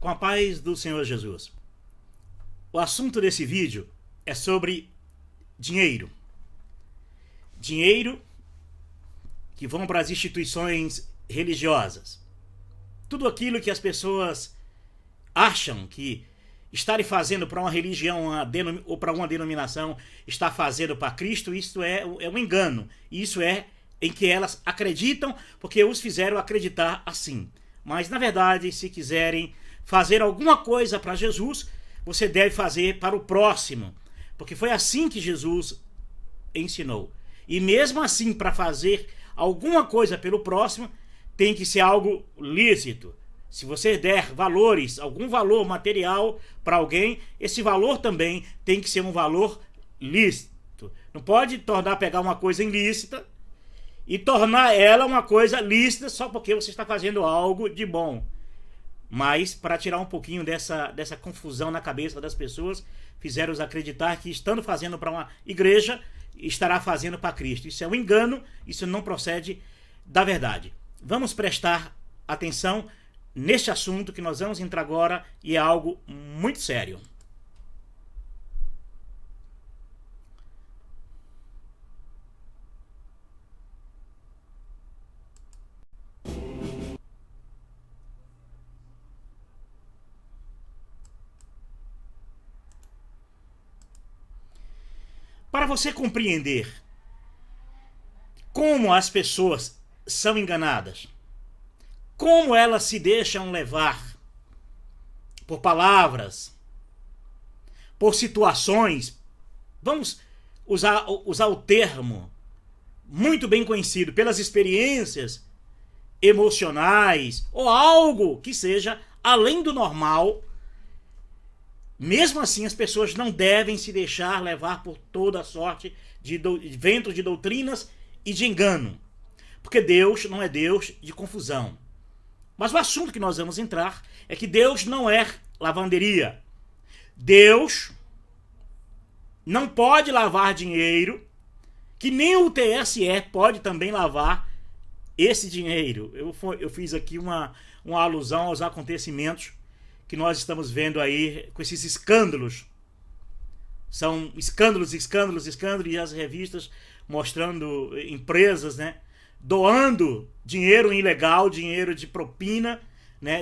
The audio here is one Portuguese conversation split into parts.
Com a paz do Senhor Jesus. O assunto desse vídeo é sobre dinheiro. Dinheiro que vão para as instituições religiosas. Tudo aquilo que as pessoas acham que estarem fazendo para uma religião ou para uma denominação, está fazendo para Cristo, isso é um engano. Isso é em que elas acreditam, porque os fizeram acreditar assim. Mas, na verdade, se quiserem fazer alguma coisa para Jesus, você deve fazer para o próximo, porque foi assim que Jesus ensinou. E mesmo assim, para fazer alguma coisa pelo próximo, tem que ser algo lícito. Se você der valores, algum valor material para alguém, esse valor também tem que ser um valor lícito. Não pode pegar uma coisa ilícita e tornar ela uma coisa lícita só porque você está fazendo algo de bom. Mas, para tirar um pouquinho dessa confusão na cabeça das pessoas, fizeram-os acreditar que, estando fazendo para uma igreja, estará fazendo para Cristo. Isso é um engano, isso não procede da verdade. Vamos prestar atenção neste assunto que nós vamos entrar agora, e é algo muito sério. Para você compreender como as pessoas são enganadas, como elas se deixam levar por palavras, por situações, vamos usar o termo muito bem conhecido, pelas experiências emocionais ou algo que seja além do normal. Mesmo assim, as pessoas não devem se deixar levar por toda sorte de ventos de doutrinas e de engano. Porque Deus não é Deus de confusão. Mas o assunto que nós vamos entrar é que Deus não é lavanderia. Deus não pode lavar dinheiro, que nem o TSE pode também lavar esse dinheiro. Eu fiz aqui uma alusão aos acontecimentos que nós estamos vendo aí com esses escândalos. São escândalos, e as revistas mostrando empresas, doando dinheiro ilegal, dinheiro de propina,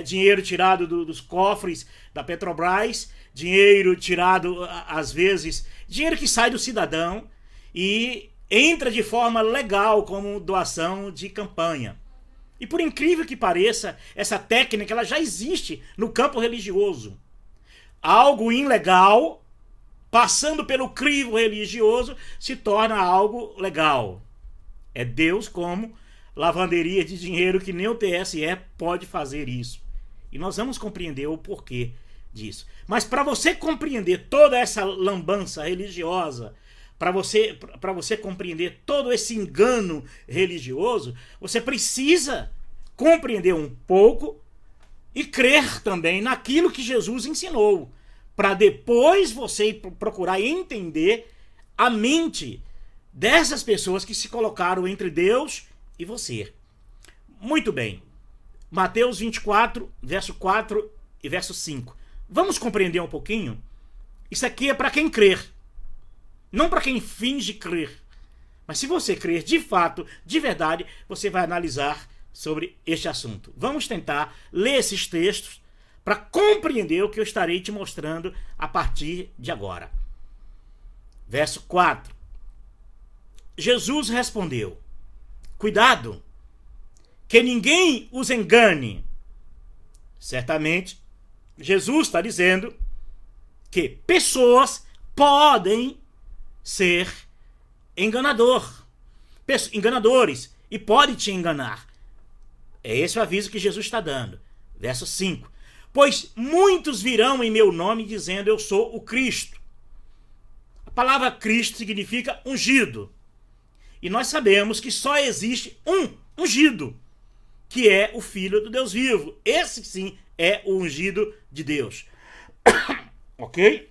dinheiro tirado dos cofres da Petrobras, dinheiro tirado, às vezes, dinheiro que sai do cidadão e entra de forma legal como doação de campanha. E por incrível que pareça, essa técnica ela já existe no campo religioso. Algo ilegal, passando pelo crivo religioso, se torna algo legal. É Deus como lavanderia de dinheiro, que nem o TSE pode fazer isso. E nós vamos compreender o porquê disso. Mas para você compreender toda essa lambança religiosa, para você compreender todo esse engano religioso, você precisa compreender um pouco e crer também naquilo que Jesus ensinou, para depois você procurar entender a mente dessas pessoas que se colocaram entre Deus e você. Muito bem. Mateus 24, verso 4 e verso 5. Vamos compreender um pouquinho? Isso aqui é para quem crer. Não para quem finge crer. Mas se você crer de fato, de verdade, você vai analisar sobre este assunto. Vamos tentar ler esses textos para compreender o que eu estarei te mostrando a partir de agora. Verso 4. Jesus respondeu: cuidado, que ninguém os engane. Certamente, Jesus está dizendo que pessoas podem ser enganadores, e pode te enganar. É esse o aviso que Jesus está dando. Verso 5. Pois muitos virão em meu nome dizendo eu sou o Cristo. A palavra Cristo significa ungido. E nós sabemos que só existe um ungido, que é o Filho do Deus vivo. Esse sim é o ungido de Deus. Ok?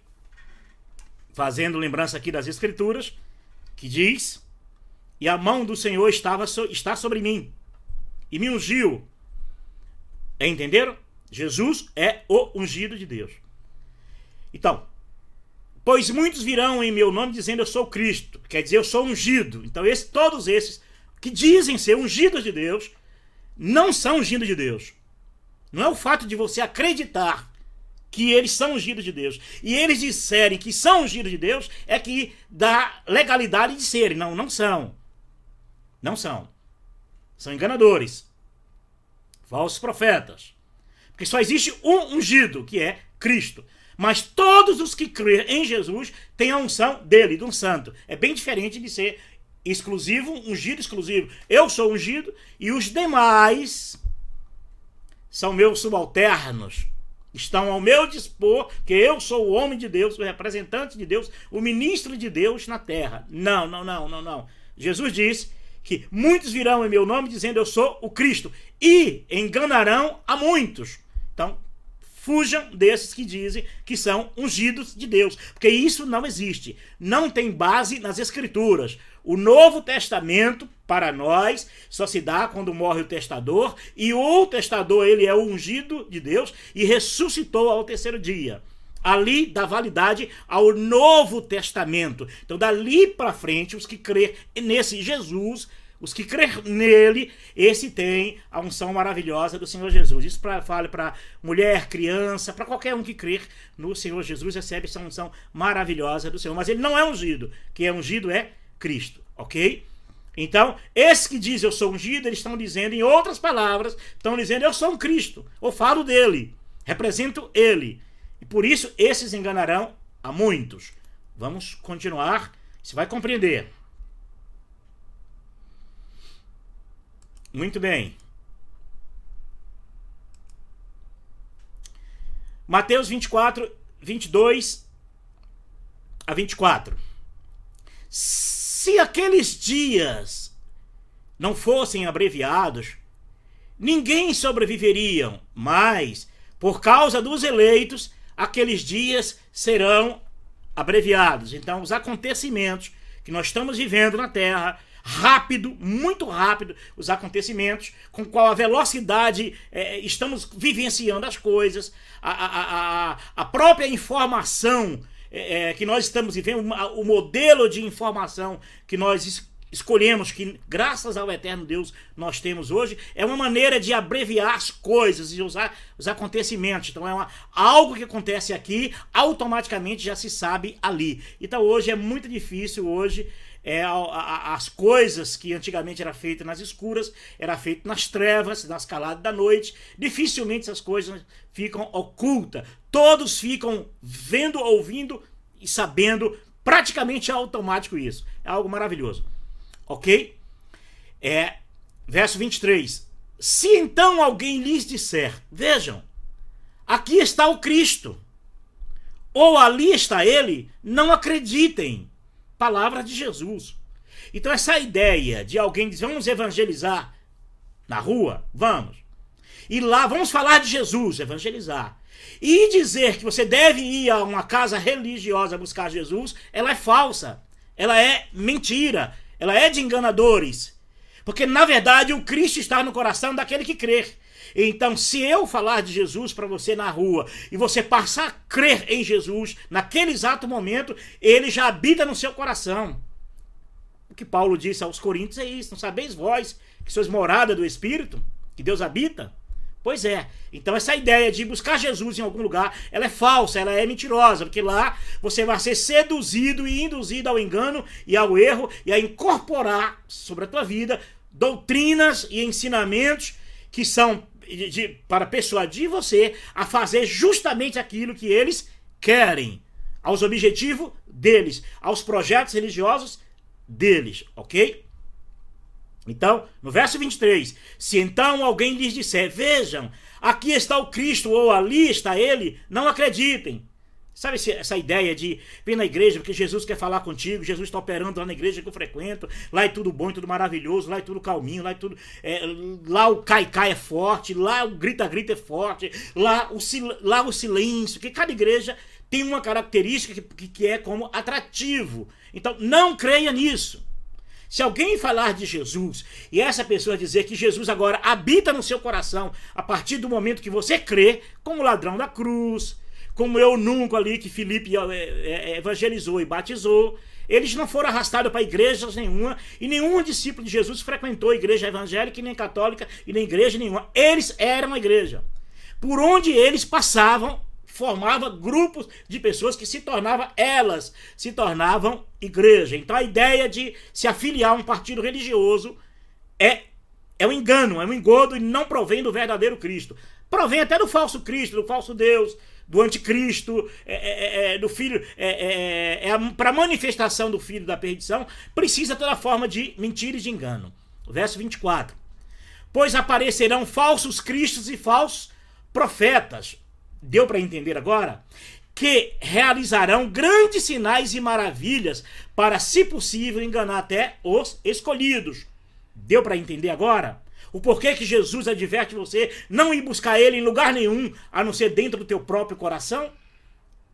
Fazendo lembrança aqui das Escrituras, que diz: e a mão do Senhor está sobre mim, e me ungiu. Entenderam? Jesus é o ungido de Deus. Então, pois muitos virão em meu nome dizendo eu sou Cristo, quer dizer eu sou ungido. Então todos esses que dizem ser ungidos de Deus não são ungidos de Deus. Não é o fato de você acreditar que eles são ungidos de Deus e eles disserem que são ungidos de Deus é que dá legalidade de serem. Não, não são. Não são. São enganadores. Falsos profetas. Porque só existe um ungido, que é Cristo. Mas todos os que crêem em Jesus têm a unção dele, de um santo. É bem diferente de ser exclusivo, ungido exclusivo. Eu sou ungido e os demais são meus subalternos. Estão ao meu dispor, que eu sou o homem de Deus, o representante de Deus, o ministro de Deus na terra. Não, não, não, não, não. Jesus disse que muitos virão em meu nome dizendo eu sou o Cristo e enganarão a muitos. Então, fujam desses que dizem que são ungidos de Deus, porque isso não existe. Não tem base nas Escrituras. O Novo Testamento, para nós, só se dá quando morre o testador, e o testador, ele é o ungido de Deus e ressuscitou ao terceiro dia. Ali dá validade ao Novo Testamento. Então, dali para frente, os que crêem nesse Jesus, os que crêem nele, esse tem a unção maravilhosa do Senhor Jesus. Isso vale para mulher, criança, para qualquer um que crer no Senhor Jesus, recebe essa unção maravilhosa do Senhor. Mas ele não é ungido. Quem é ungido é Cristo, ok? Então, esses que dizem eu sou ungido, eles estão dizendo, em outras palavras, estão dizendo eu sou um Cristo, eu falo dele, represento ele. E por isso, esses enganarão a muitos. Vamos continuar, você vai compreender. Muito bem. Mateus 24, 22 a 24. Se aqueles dias não fossem abreviados, ninguém sobreviveria, mas, por causa dos eleitos, aqueles dias serão abreviados. Então, os acontecimentos que nós estamos vivendo na Terra, rápido, muito rápido, os acontecimentos, com qual a velocidade estamos vivenciando as coisas, a própria informação que nós estamos vivendo, o modelo de informação que nós escolhemos, que graças ao eterno Deus nós temos hoje, é uma maneira de abreviar as coisas e usar os acontecimentos. Então algo que acontece aqui, automaticamente já se sabe ali. Então hoje é muito difícil, hoje as coisas que antigamente era feita nas escuras, era feita nas trevas, nas caladas da noite. Dificilmente essas coisas ficam ocultas. Todos ficam vendo, ouvindo e sabendo, praticamente automático isso. É algo maravilhoso. Ok? Verso 23. Se então alguém lhes disser, vejam, aqui está o Cristo, ou ali está ele, não acreditem. Palavra de Jesus. Então essa ideia de alguém dizer, vamos evangelizar na rua, vamos. E lá, vamos falar de Jesus, evangelizar. E dizer que você deve ir a uma casa religiosa buscar Jesus, ela é falsa. Ela é mentira. Ela é de enganadores. Porque, na verdade, o Cristo está no coração daquele que crer. Então, se eu falar de Jesus para você na rua e você passar a crer em Jesus naquele exato momento, ele já habita no seu coração. O que Paulo disse aos Coríntios é isso. Não sabeis vós que sois morada do Espírito? Que Deus habita? Pois é. Então essa ideia de buscar Jesus em algum lugar, ela é falsa, ela é mentirosa, porque lá você vai ser seduzido e induzido ao engano e ao erro e a incorporar sobre a tua vida doutrinas e ensinamentos que são para persuadir você a fazer justamente aquilo que eles querem, aos objetivos deles, aos projetos religiosos deles, ok? Então, no verso 23, se então alguém lhes disser, vejam, aqui está o Cristo, ou ali está ele, não acreditem. Sabe essa ideia de vir na igreja porque Jesus quer falar contigo, Jesus está operando lá na igreja que eu frequento, lá é tudo bom, é tudo maravilhoso, lá é tudo calminho, lá é tudo... lá o cai-cai é forte, lá o grita-grita é forte, lá o silêncio, porque cada igreja tem uma característica que é como atrativo. Então, não creia nisso. Se alguém falar de Jesus e essa pessoa dizer que Jesus agora habita no seu coração a partir do momento que você crê, como o ladrão da cruz, como eu nunca ali que Filipe evangelizou e batizou, eles não foram arrastados para igrejas nenhuma e nenhum discípulo de Jesus frequentou igreja evangélica, nem católica e nem igreja nenhuma. Eles eram a igreja. Por onde eles passavam, formava grupos de pessoas que se tornavam igreja. Então a ideia de se afiliar a um partido religioso é um engano, é um engodo e não provém do verdadeiro Cristo. Provém até do falso Cristo, do falso Deus, do anticristo, do filho, para a manifestação do filho da perdição, precisa toda forma de mentira e de engano. Verso 24. Pois aparecerão falsos cristos e falsos profetas. Deu para entender agora? Que realizarão grandes sinais e maravilhas para, se possível, enganar até os escolhidos. Deu para entender agora? O porquê que Jesus adverte você não ir buscar ele em lugar nenhum, a não ser dentro do teu próprio coração?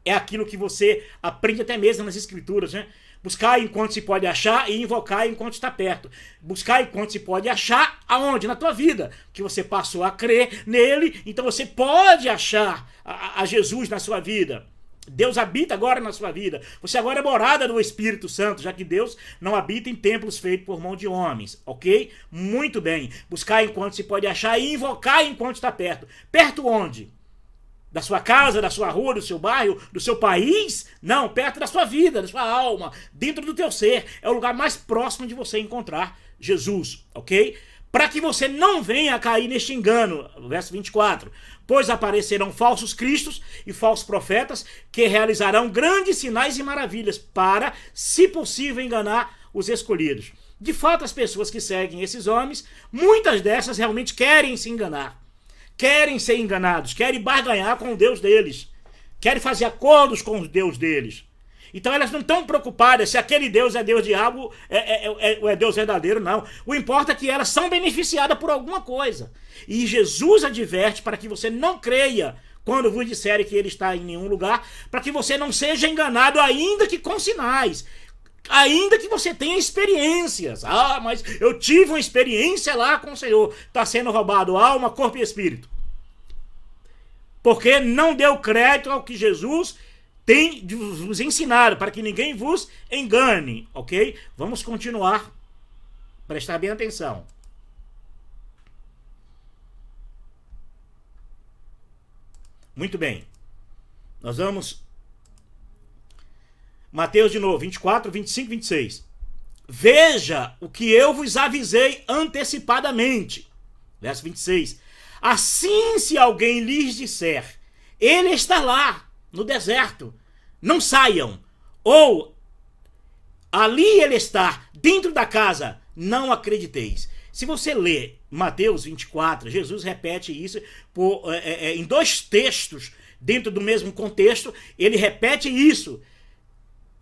É aquilo que você aprende até mesmo nas escrituras, né? Buscar enquanto se pode achar e invocar enquanto está perto. Buscar enquanto se pode achar aonde? Na tua vida. Que você passou a crer nele, então você pode achar a Jesus na sua vida. Deus habita agora na sua vida. Você agora é morada do Espírito Santo, já que Deus não habita em templos feitos por mão de homens, ok? Muito bem. Buscar enquanto se pode achar e invocar enquanto está perto. Perto onde? Da sua casa, da sua rua, do seu bairro, do seu país? Não, perto da sua vida, da sua alma, dentro do teu ser. É o lugar mais próximo de você encontrar Jesus, ok? Para que você não venha a cair neste engano, verso 24. Pois aparecerão falsos cristos e falsos profetas que realizarão grandes sinais e maravilhas para, se possível, enganar os escolhidos. De fato, as pessoas que seguem esses homens, muitas dessas realmente querem se enganar. Querem ser enganados, querem barganhar com o Deus deles, querem fazer acordos com o Deus deles. Então elas não estão preocupadas se aquele Deus é Deus diabo ou é Deus verdadeiro, não. O importa é que elas são beneficiadas por alguma coisa. E Jesus adverte para que você não creia quando vos disserem que ele está em nenhum lugar, para que você não seja enganado ainda que com sinais. Ainda que você tenha experiências. Ah, mas eu tive uma experiência lá com o Senhor. Está sendo roubado alma, corpo e espírito. Porque não deu crédito ao que Jesus tem de vos ensinar, para que ninguém vos engane. Ok? Vamos continuar. Prestar bem atenção. Muito bem. Nós vamos... Mateus de novo, 24, 25, 26. Veja o que eu vos avisei antecipadamente. Verso 26. Assim, se alguém lhes disser, ele está lá, no deserto, não saiam. Ou, ali ele está, dentro da casa, não acrediteis. Se você ler Mateus 24, Jesus repete isso em dois textos, dentro do mesmo contexto, ele repete isso.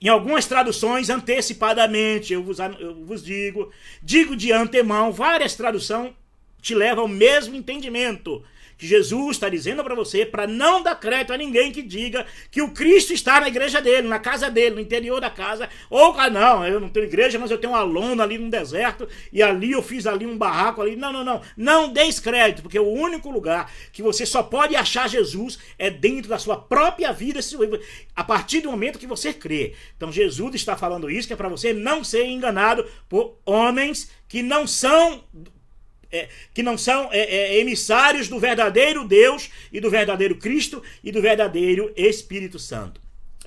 Em algumas traduções, antecipadamente, eu vos digo de antemão, várias traduções te levam ao mesmo entendimento. Que Jesus está dizendo para você, para não dar crédito a ninguém que diga que o Cristo está na igreja dele, na casa dele, no interior da casa. Ou, não, eu não tenho igreja, mas eu tenho uma lona ali no deserto, e ali eu fiz ali um barraco ali. Não. Não deis crédito, porque o único lugar que você só pode achar Jesus é dentro da sua própria vida, a partir do momento que você crê. Então Jesus está falando isso, que é para você não ser enganado por homens que não são emissários do verdadeiro Deus e do verdadeiro Cristo e do verdadeiro Espírito Santo.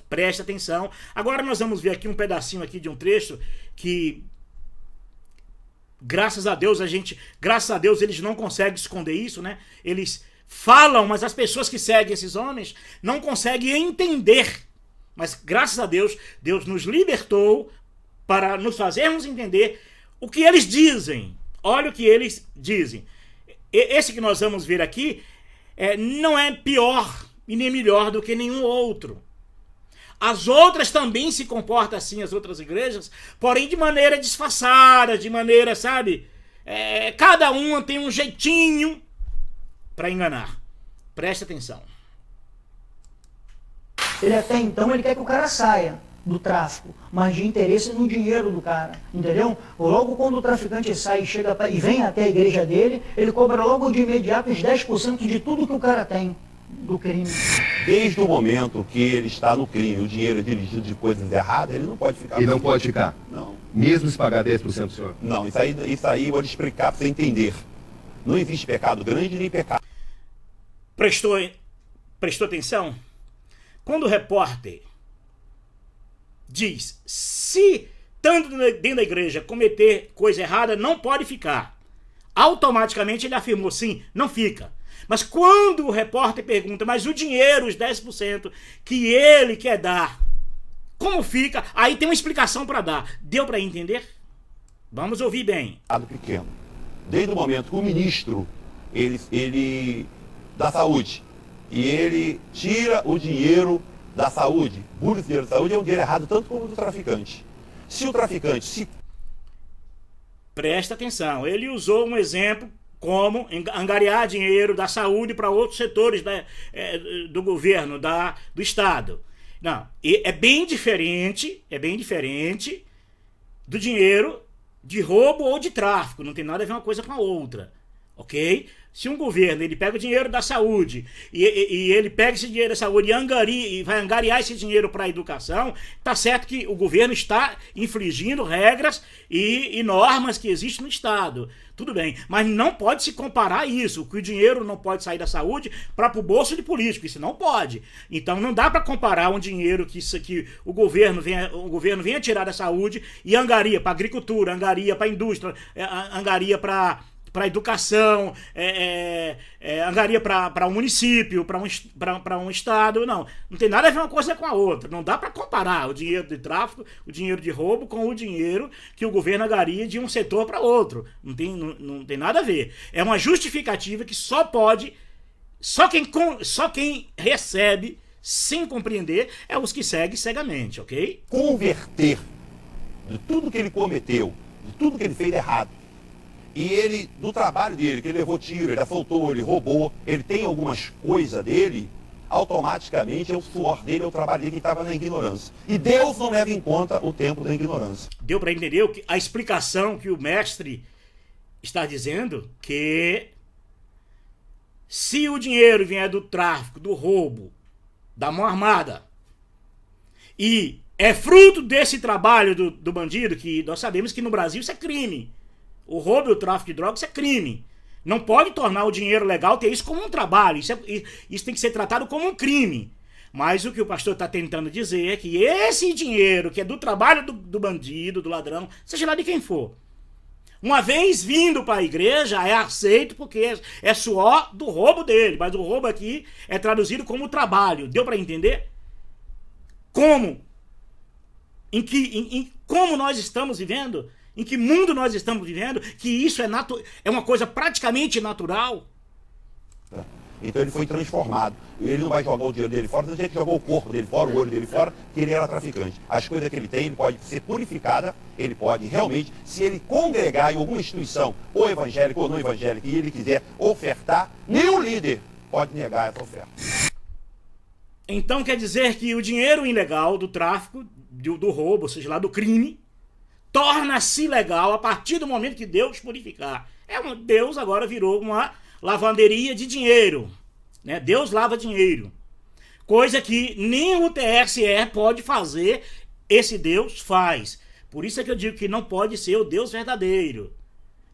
Preste atenção. Agora nós vamos ver aqui um pedacinho aqui de um trecho que, graças a Deus eles não conseguem esconder isso, né? Eles falam, mas as pessoas que seguem esses homens não conseguem entender. Mas graças a Deus, Deus nos libertou para nos fazermos entender o que eles dizem. Olha o que eles dizem. Esse que nós vamos ver aqui não é pior e nem melhor do que nenhum outro. As outras também se comportam assim, as outras igrejas, porém de maneira disfarçada, de maneira, sabe? Cada uma tem um jeitinho para enganar. Preste atenção. Ele até então ele quer que o cara saia. do tráfico, mas de interesse no dinheiro do cara, entendeu? Logo quando o traficante sai e vem até a igreja dele, ele cobra logo de imediato os 10% de tudo que o cara tem do crime. Desde o momento que ele está no crime, o dinheiro é dirigido de coisas erradas, ele não pode ficar. Ele não pode ficar? Não. Mesmo se pagar 10%, senhor? Não, isso aí eu vou te explicar para você entender. Não existe pecado grande nem pecado. Prestou atenção? Quando o repórter diz, se estando dentro da igreja cometer coisa errada, não pode ficar. Automaticamente ele afirmou, sim, não fica. Mas quando o repórter pergunta, mas o dinheiro, os 10% que ele quer dar, como fica? Aí tem uma explicação para dar. Deu para entender? Vamos ouvir bem. Pequeno. Desde o momento que o ministro, ele da saúde, e ele tira o dinheiro da saúde, burla esse dinheiro da saúde, é um dinheiro errado tanto como o do traficante. Se o traficante Presta atenção, ele usou um exemplo como angariar dinheiro da saúde para outros setores do governo, do Estado. Não, é bem diferente do dinheiro de roubo ou de tráfico, não tem nada a ver uma coisa com a outra, ok? Se um governo ele pega o dinheiro da saúde e ele pega esse dinheiro da saúde e vai angariar esse dinheiro para a educação, tá certo que o governo está infringindo regras e normas que existem no Estado. Tudo bem, mas não pode se comparar isso, que o dinheiro não pode sair da saúde para o bolso de político, isso não pode. Então não dá para comparar um dinheiro que o governo venha tirar da saúde e angaria para a agricultura, angaria para a indústria, angaria para a educação, angaria para um município, para um estado. Não tem nada a ver uma coisa com a outra. Não dá para comparar o dinheiro de tráfico, o dinheiro de roubo com o dinheiro que o governo angaria de um setor para outro. Não tem nada a ver. É uma justificativa que só quem recebe sem compreender é os que seguem cegamente, ok? Converter de tudo que ele cometeu, de tudo que ele fez errado, e ele, do trabalho dele, que ele levou tiro, ele assaltou, ele roubou, ele tem algumas coisas dele, automaticamente é o suor dele, é o trabalho dele que estava na ignorância. E Deus não leva em conta o tempo da ignorância. Deu para entender a explicação que o mestre está dizendo? Que se o dinheiro vier do tráfico, do roubo, da mão armada, e é fruto desse trabalho do bandido, que nós sabemos que no Brasil isso é crime. O roubo e o tráfico de drogas é crime. Não pode tornar o dinheiro legal, ter isso como um trabalho. Isso tem que ser tratado como um crime. Mas o que o pastor está tentando dizer é que esse dinheiro, que é do trabalho do bandido, do ladrão, seja lá de quem for, uma vez vindo para a igreja, é aceito porque é suor do roubo dele. Mas o roubo aqui é traduzido como trabalho. Deu para entender? Como? Como nós estamos vivendo? Em que mundo nós estamos vivendo, que isso é uma coisa praticamente natural. Então ele foi transformado. Ele não vai jogar o dinheiro dele fora, ele jogou o corpo dele fora, o olho dele fora, que ele era traficante. As coisas que ele tem, ele pode ser purificada, ele pode realmente, se ele congregar em alguma instituição, ou evangélica ou não evangélica, e ele quiser ofertar, nenhum líder pode negar essa oferta. Então quer dizer que o dinheiro ilegal do tráfico, do roubo, ou seja lá, do crime, torna-se legal a partir do momento que Deus purificar. Deus agora virou uma lavanderia de dinheiro, né? Deus lava dinheiro. Coisa que nem o TSE pode fazer, esse Deus faz. Por isso é que eu digo que não pode ser o Deus verdadeiro.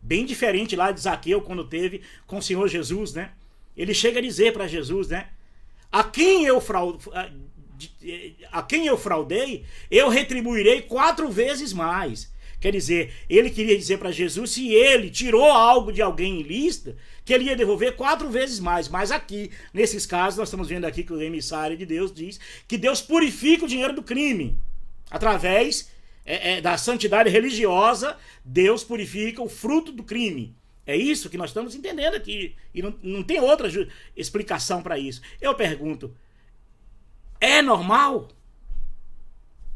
Bem diferente lá de Zaqueu, quando teve com o Senhor Jesus, né? Ele chega a dizer para Jesus, né? A quem eu fraudei, eu retribuirei 4 vezes mais. Quer dizer, ele queria dizer para Jesus, se ele tirou algo de alguém ilícito, que ele ia devolver 4 vezes mais. Mas aqui, nesses casos, nós estamos vendo aqui que o emissário de Deus diz que Deus purifica o dinheiro do crime. Através da santidade religiosa, Deus purifica o fruto do crime. É isso que nós estamos entendendo aqui. E não tem outra explicação para isso. Eu pergunto, é normal?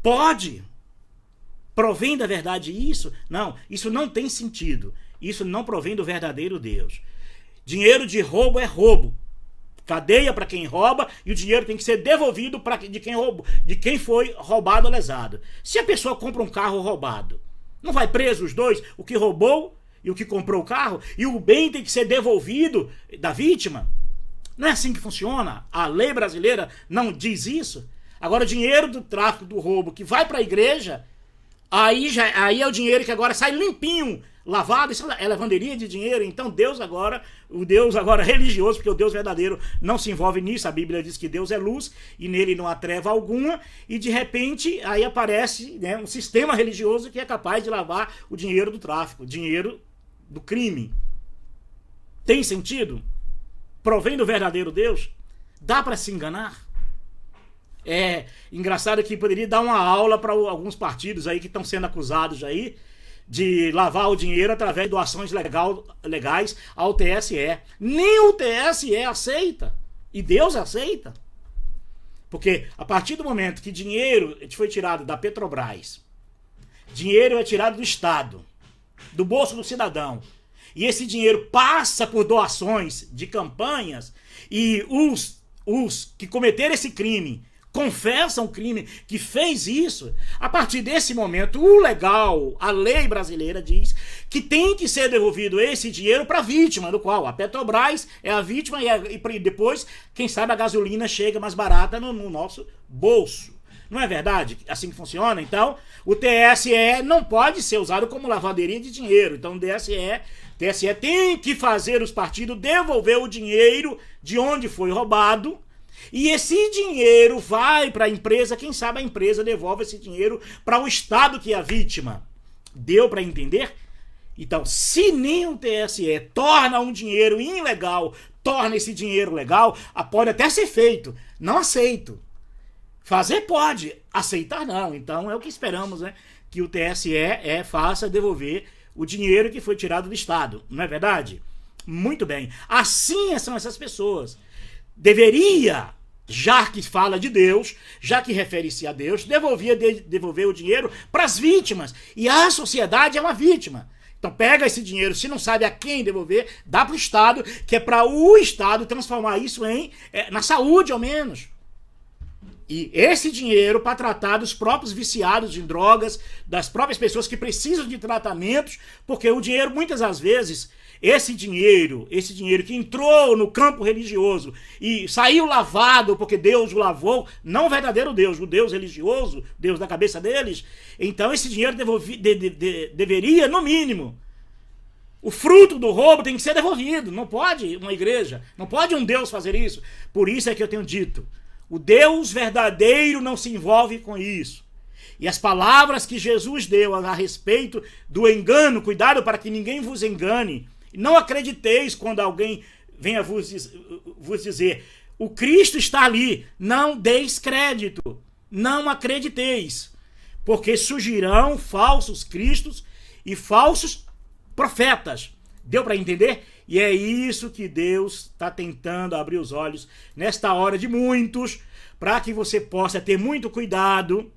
Pode? Provém da verdade isso? Não, isso não tem sentido. Isso não provém do verdadeiro Deus. Dinheiro de roubo é roubo. Cadeia para quem rouba e o dinheiro tem que ser devolvido de quem foi roubado ou lesado. Se a pessoa compra um carro roubado, não vai preso os dois, o que roubou e o que comprou o carro, e o bem tem que ser devolvido da vítima? Não é assim que funciona? A lei brasileira não diz isso? Agora o dinheiro do tráfico, do roubo, que vai para a igreja, aí é o dinheiro que agora sai limpinho, lavado, isso é lavanderia de dinheiro. Então o Deus agora religioso, porque o Deus verdadeiro não se envolve nisso. A Bíblia diz que Deus é luz e nele não há treva alguma, e de repente aí aparece, né, um sistema religioso que é capaz de lavar o dinheiro do tráfico, o dinheiro do crime. Tem sentido? Provém do verdadeiro Deus? Dá para se enganar? É engraçado que poderia dar uma aula para alguns partidos aí que estão sendo acusados aí de lavar o dinheiro através de doações legais ao TSE. Nem o TSE aceita. E Deus aceita. Porque a partir do momento que dinheiro foi tirado da Petrobras, dinheiro é tirado do Estado, do bolso do cidadão, e esse dinheiro passa por doações de campanhas, e os que cometeram esse crime confessam o crime, que fez isso, a partir desse momento, o legal, a lei brasileira diz que tem que ser devolvido esse dinheiro para a vítima, do qual a Petrobras é a vítima, e depois, quem sabe, a gasolina chega mais barata no nosso bolso. Não é verdade? Assim que funciona? Então, o TSE não pode ser usado como lavanderia de dinheiro. Então, o TSE tem que fazer os partidos devolver o dinheiro de onde foi roubado. E esse dinheiro vai para a empresa, quem sabe a empresa devolve esse dinheiro para o Estado que é a vítima. Deu para entender? Então, se nem o TSE torna um dinheiro ilegal, torna esse dinheiro legal, pode até ser feito. Não aceito. Fazer pode, aceitar não. Então é o que esperamos, né? Que o TSE faça devolver o dinheiro que foi tirado do Estado. Não é verdade? Muito bem. Assim são essas pessoas. Deveria, já que fala de Deus, já que refere-se a Deus, devolver o dinheiro para as vítimas. E a sociedade é uma vítima. Então pega esse dinheiro, se não sabe a quem devolver, dá para o Estado, que é para o Estado transformar isso na saúde, ao menos. E esse dinheiro para tratar dos próprios viciados em drogas, das próprias pessoas que precisam de tratamentos, porque o dinheiro, muitas das vezes, esse dinheiro que entrou no campo religioso e saiu lavado porque Deus o lavou, não o verdadeiro Deus, o Deus religioso, Deus da cabeça deles, então esse dinheiro deveria, no mínimo, o fruto do roubo tem que ser devolvido. Não pode uma igreja, não pode um Deus fazer isso. Por isso é que eu tenho dito, o Deus verdadeiro não se envolve com isso. E as palavras que Jesus deu a respeito do engano, cuidado para que ninguém vos engane, não acrediteis quando alguém venha vos dizer, o Cristo está ali, não deis crédito, não acrediteis, porque surgirão falsos cristos e falsos profetas. Deu para entender? E é isso que Deus está tentando abrir os olhos nesta hora de muitos, para que você possa ter muito cuidado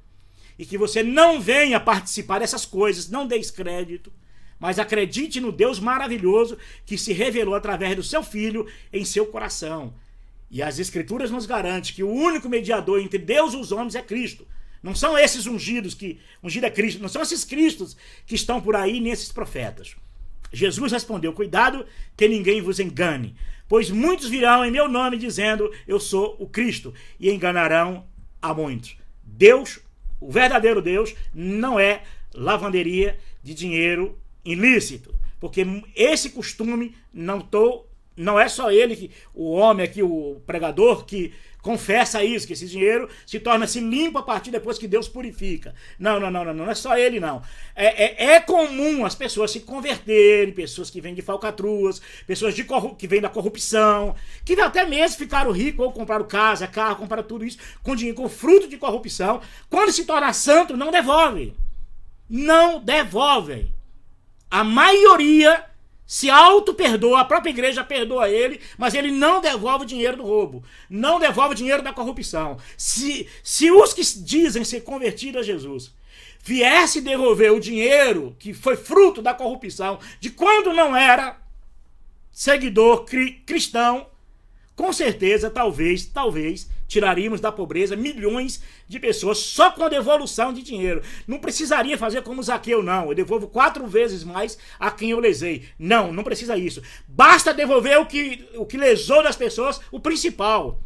e que você não venha participar dessas coisas, não dê crédito, mas acredite no Deus maravilhoso que se revelou através do seu Filho em seu coração. E as Escrituras nos garantem que o único mediador entre Deus e os homens é Cristo. Não são esses ungido é Cristo, não são esses Cristos que estão por aí, nem esses profetas. Jesus respondeu, cuidado que ninguém vos engane, pois muitos virão em meu nome dizendo, eu sou o Cristo, e enganarão a muitos. Deus, o verdadeiro Deus, não é lavanderia de dinheiro ilícito, porque esse costume não é só ele, o homem aqui, o pregador, que confessa isso, que esse dinheiro se torna-se limpo a partir depois que Deus purifica. Não é só ele, não. É comum as pessoas se converterem, pessoas que vêm de falcatruas, pessoas que vêm da corrupção, que até mesmo ficaram ricos ou compraram casa, carro, compraram tudo isso com dinheiro, com fruto de corrupção. Quando se torna santo, não devolve. Não devolvem. A maioria se auto-perdoa, a própria igreja perdoa ele, mas ele não devolve o dinheiro do roubo, não devolve o dinheiro da corrupção. Se os que dizem ser convertidos a Jesus viesse devolver o dinheiro que foi fruto da corrupção, de quando não era seguidor cristão, com certeza, talvez, tiraríamos da pobreza milhões de pessoas só com a devolução de dinheiro. Não precisaria fazer como Zaqueu, não. Eu devolvo 4 vezes mais a quem eu lesei. Não, não precisa isso. Basta devolver o que lesou das pessoas, o principal.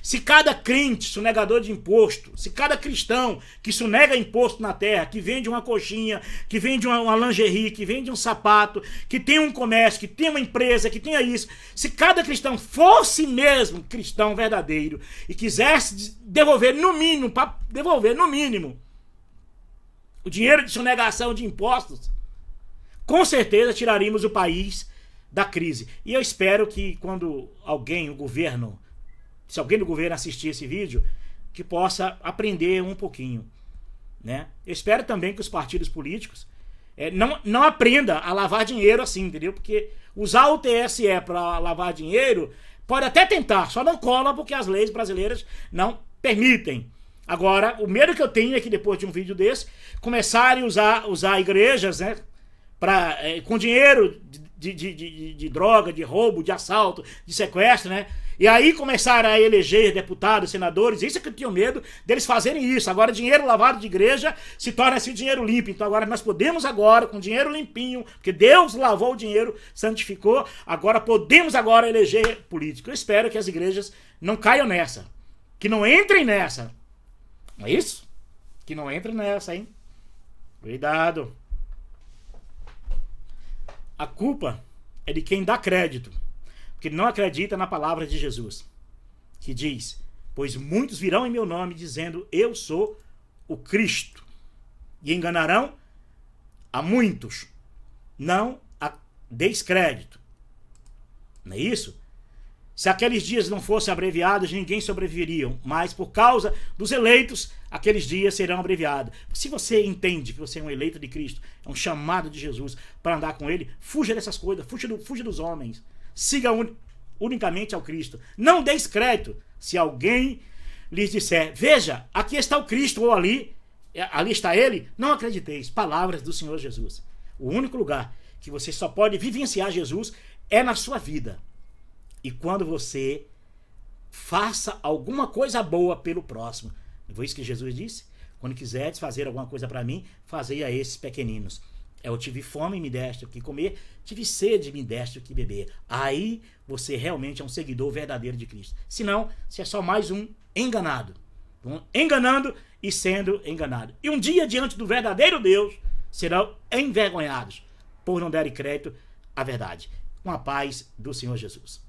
Se cada crente sonegador de imposto, se cada cristão que sonega imposto na terra, que vende uma coxinha, que vende uma lingerie, que vende um sapato, que tem um comércio, que tem uma empresa, que tenha isso, se cada cristão fosse mesmo cristão verdadeiro e quisesse devolver no mínimo, para devolver no mínimo o dinheiro de sonegação de impostos, com certeza tiraríamos o país da crise. E eu espero que quando alguém, o governo, se alguém do governo assistir esse vídeo, que possa aprender um pouquinho, né? Eu espero também que os partidos políticos não aprendam a lavar dinheiro assim, entendeu? Porque usar o TSE para lavar dinheiro pode até tentar, só não cola porque as leis brasileiras não permitem. Agora, o medo que eu tenho é que depois de um vídeo desse, começarem a usar igrejas, né, com dinheiro de droga, de roubo, de assalto, de sequestro, né? E aí começaram a eleger deputados, senadores. Isso é que eu tinha medo deles fazerem isso. Agora dinheiro lavado de igreja se torna-se dinheiro limpo. Então agora nós podemos agora, com dinheiro limpinho, porque Deus lavou o dinheiro, santificou, agora podemos agora eleger político. Eu espero que as igrejas não caiam nessa. Que não entrem nessa. Não é isso? Que não entrem nessa, hein? Cuidado. A culpa é de quem dá crédito, porque não acredita na palavra de Jesus, que diz: pois muitos virão em meu nome dizendo eu sou o Cristo, e enganarão a muitos. Não deis crédito. Não é isso? Se aqueles dias não fossem abreviados, ninguém sobreviveria, mas por causa dos eleitos, aqueles dias serão abreviados. Se você entende que você é um eleito de Cristo, é um chamado de Jesus para andar com Ele, fuja dessas coisas, fuja dos homens. Siga unicamente ao Cristo. Não deis crédito se alguém lhes disser: veja, aqui está o Cristo, ou ali está Ele. Não acrediteis. Palavras do Senhor Jesus. O único lugar que você só pode vivenciar Jesus é na sua vida. E quando você faça alguma coisa boa pelo próximo. Não foi isso que Jesus disse? Quando quiseres fazer alguma coisa para mim, fazei a esses pequeninos. Eu tive fome e me deste o que comer, tive sede e me deste o que beber. Aí você realmente é um seguidor verdadeiro de Cristo. Senão, você é só mais um enganado. Enganando e sendo enganado. E um dia, diante do verdadeiro Deus, serão envergonhados por não darem crédito à verdade. Com a paz do Senhor Jesus.